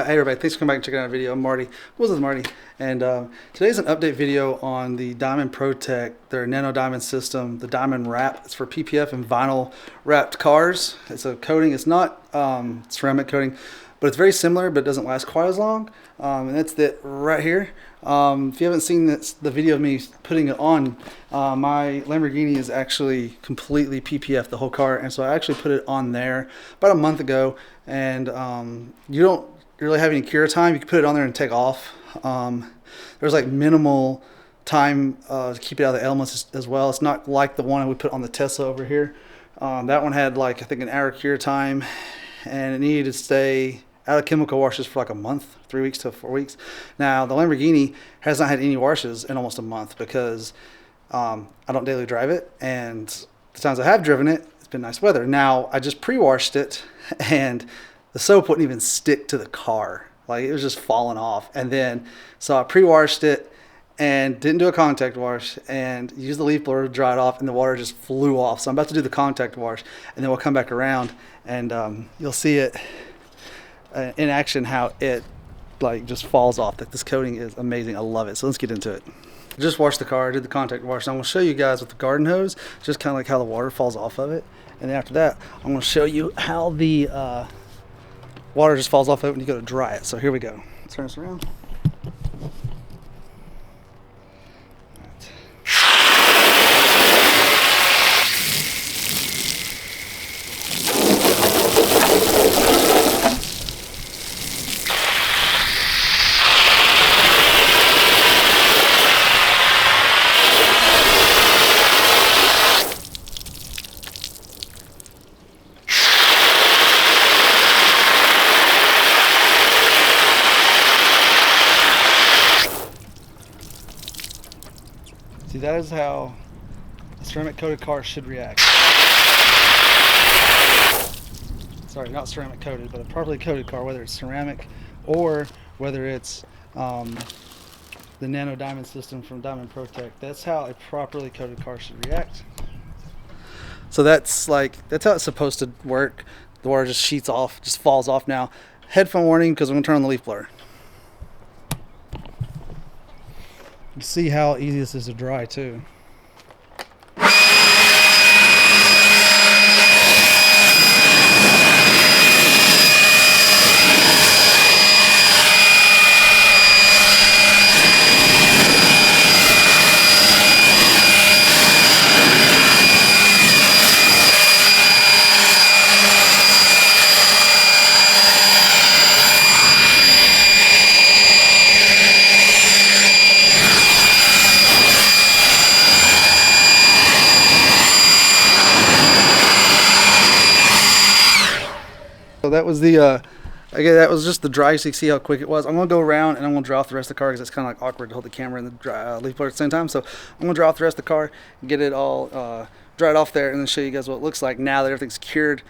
Hey everybody, thanks for coming back and checking out our video. I'm Marty, Wheels with Marty, and today's an update video on the Diamond Protec, their Nano Diamond system, the Diamond Wrap. It's for PPF and vinyl wrapped cars. It's a coating, it's not ceramic coating, but it's very similar, but it doesn't last quite as long. And that's it right here. If you haven't seen the video of me putting it on, my Lamborghini is actually completely PPF, the whole car, and so I actually put it on there about a month ago, and you don't really have any cure time. You can put it on there and take off. There's like minimal time to keep it out of the elements as well. It's not like the one we put on the Tesla over here. That one had like, I think, an hour cure time, and it needed to stay out of chemical washes for like a month, 3 weeks to 4 weeks. Now the Lamborghini has not had any washes in almost a month because I don't daily drive it, and the times I have driven it, it's been nice weather. Now I just pre-washed it, and the soap wouldn't even stick to the car. Like, it was just falling off. And then, so I pre-washed it and didn't do a contact wash and used the leaf blower to dry it off, and the water just flew off. So I'm about to do the contact wash, and then we'll come back around and you'll see it in action, how it like just falls off. That this coating is amazing. I love it. So let's get into it. I just washed the car, did the contact wash. And I'm going to show you guys with the garden hose, just kind of like how the water falls off of it. And then after that, I'm going to show you how the water just falls off of it when you go to dry it. So here we go. Turn this around. See, that is how a ceramic coated car should react. Sorry, not ceramic coated, but a properly coated car, whether it's ceramic or whether it's the Nano Diamond system from Diamond Protec. That's how a properly coated car should react. So that's how it's supposed to work. The water just sheets off, just falls off. Now, headphone warning, because I'm going to turn on the leaf blower. You see how easy this is to dry too. So that was that was just the dry, so you can see how quick it was. I'm going to go around and I'm going to dry off the rest of the car because it's kind of like awkward to hold the camera and the leaf blower at the same time. So I'm going to dry off the rest of the car, get it all dried off there, and then show you guys what it looks like now that everything's cured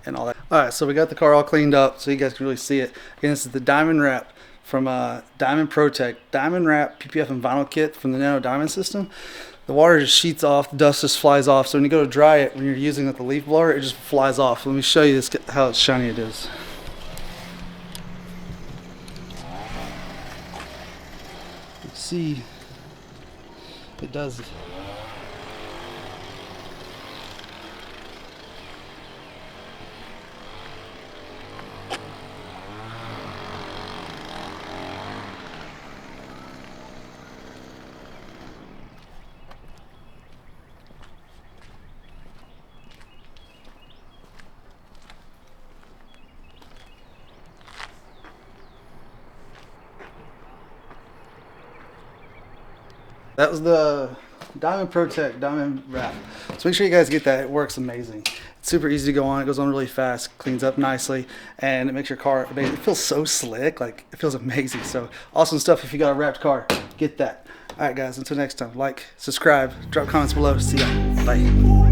and all that. Alright, so we got the car all cleaned up so you guys can really see it. Again, this is the Diamond Wrap from Diamond Protec. Diamond Wrap PPF and vinyl kit from the Nano Diamond system. The water just sheets off, the dust just flies off. So when you go to dry it, when you're using the leaf blower, it just flies off. Let me show you how shiny it is. You can see it does. That was the Diamond Protec Diamond Wrap. So make sure you guys get that. It works amazing. It's super easy to go on. It goes on really fast, cleans up nicely, and it makes your car amazing. It feels so slick. Like, it feels amazing. So awesome stuff. If you got a wrapped car, get that. All right, guys. Until next time, like, subscribe, drop comments below. See ya. Bye.